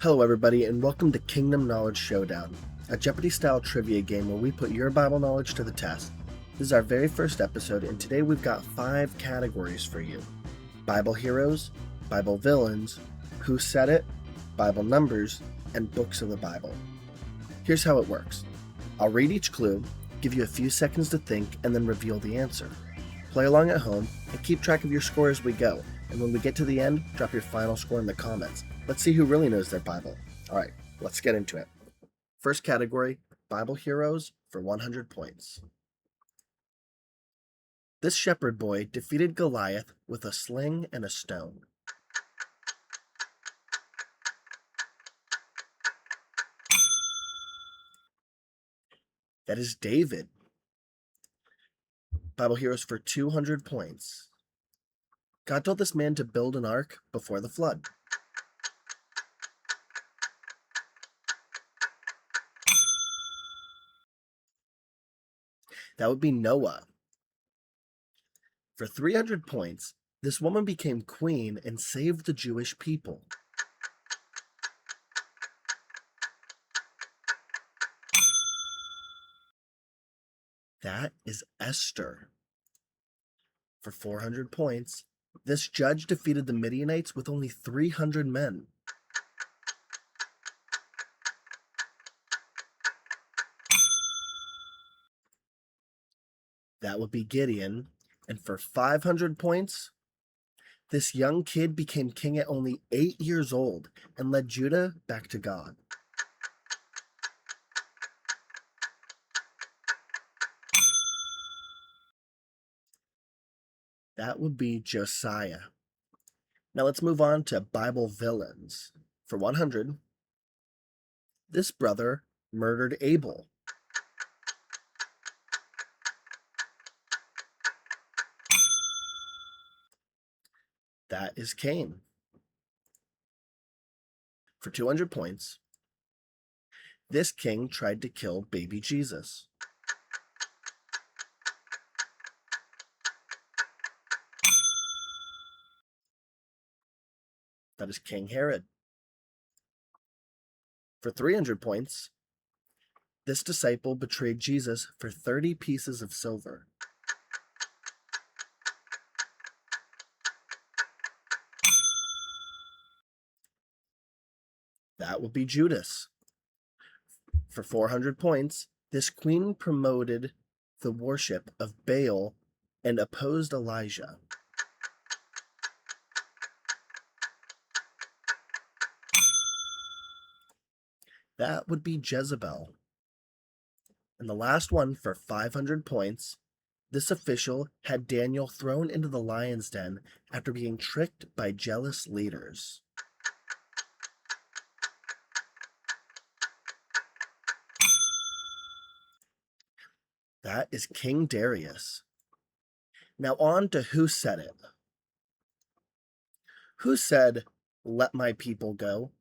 Hello everybody, and welcome to Kingdom Knowledge Showdown, a Jeopardy-style trivia game where we put your Bible knowledge to the test. This is our very first episode, and today we've got 5 categories for you. Bible heroes, Bible villains, who said it, Bible numbers, and books of the Bible. Here's how it works. I'll read each clue, give you a few seconds to think, and then reveal the answer. Play along at home, and keep track of your score as we go, and when we get to the end, drop your final score in the comments. Let's see who really knows their Bible. All right, let's get into it. First category, Bible heroes for 100 points. This shepherd boy defeated Goliath with a sling and a stone. That is David. Bible heroes for 200 points. God told this man to build an ark before the flood. That would be Noah. For 300 points, this woman became queen and saved the Jewish people. That is Esther. For 400 points, this judge defeated the Midianites with only 300 men. That would be Gideon. And for 500 points, this young kid became king at only 8 years old and led Judah back to God. That would be Josiah. Now let's move on to Bible villains. For 100, this brother murdered Abel. That is Cain. For 200 points, this king tried to kill baby Jesus. That is King Herod. For 300 points, this disciple betrayed Jesus for 30 pieces of silver. That would be Judas. For 400 points, this queen promoted the worship of Baal and opposed Elijah. That would be Jezebel. And the last one for 500 points, this official had Daniel thrown into the lion's den after being tricked by jealous leaders. That is King Darius. Now on to who said it. Who said, "Let my people go"?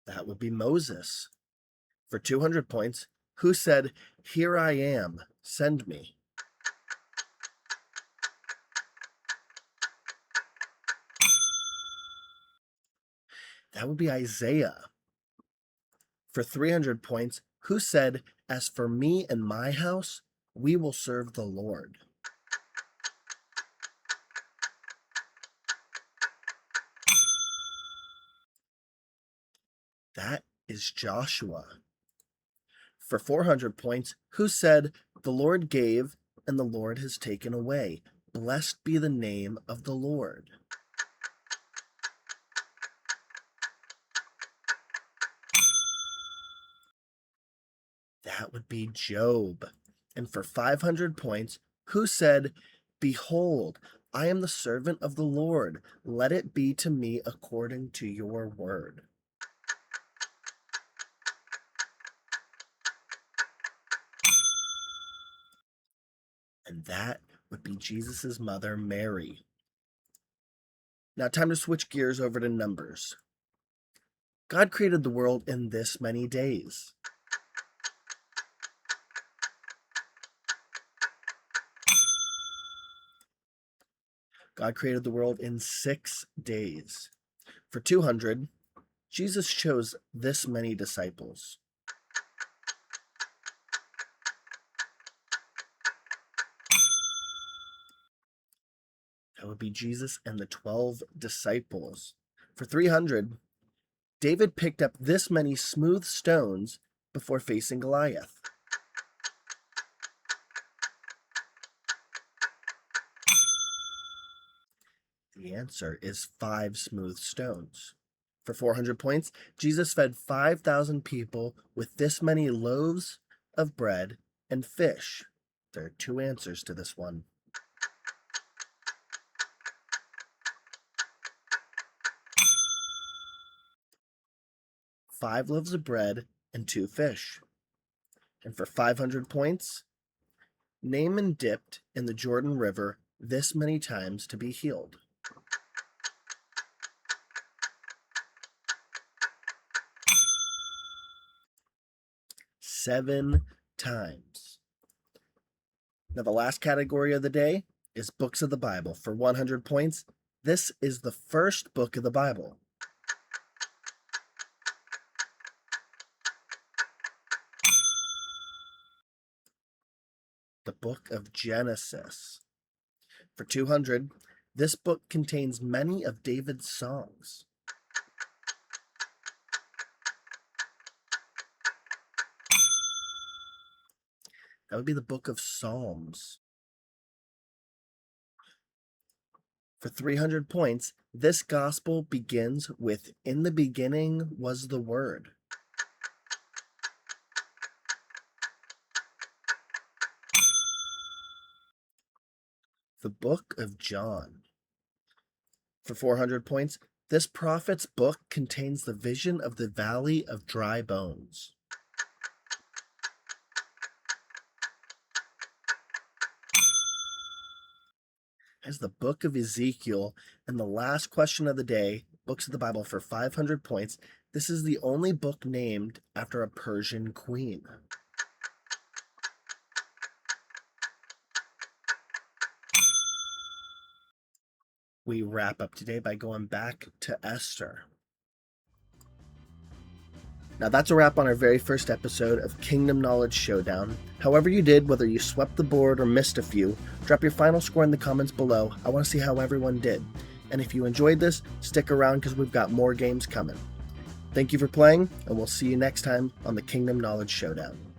That would be Moses. For 200 points, who said, "Here I am, send me"? That would be Isaiah. For 300 points, who said, "As for me and my house, we will serve the Lord"? That is Joshua. For 400 points, who said, "The Lord gave, and the Lord has taken away. Blessed be the name of the Lord"? That would be Job. And for 500 points, who said, "Behold, I am the servant of the Lord. Let it be to me according to your word"? And that would be Jesus' mother, Mary. Now, time to switch gears over to numbers. God created the world in this many days. God created the world in 6 days. For 200, Jesus chose this many disciples. That would be Jesus and the 12 disciples. For 300, David picked up this many smooth stones before facing Goliath. The answer is 5 smooth stones. For 400 points, Jesus fed 5,000 people with this many loaves of bread and fish. There are 2 answers to this one. 5 loaves of bread and 2 fish. And for 500 points, Naaman dipped in the Jordan River this many times to be healed. Seven times. Now, the last category of the day is books of the Bible. For 100 points, this is the first book of the Bible. The book of Genesis. For 200, this book contains many of David's songs. That would be the book of Psalms. For 300 points, this gospel begins with, "In the beginning was the Word." The book of John. For 400 points, this prophet's book contains the vision of the valley of dry bones. As the book of Ezekiel. And the last question of the day, books of the Bible for 500 points. This is the only book named after a Persian queen. We wrap up today by going back to Esther. Now that's a wrap on our very first episode of Kingdom Knowledge Showdown. However you did, whether you swept the board or missed a few, drop your final score in the comments below. I want to see how everyone did. And if you enjoyed this, stick around because we've got more games coming. Thank you for playing, and we'll see you next time on the Kingdom Knowledge Showdown.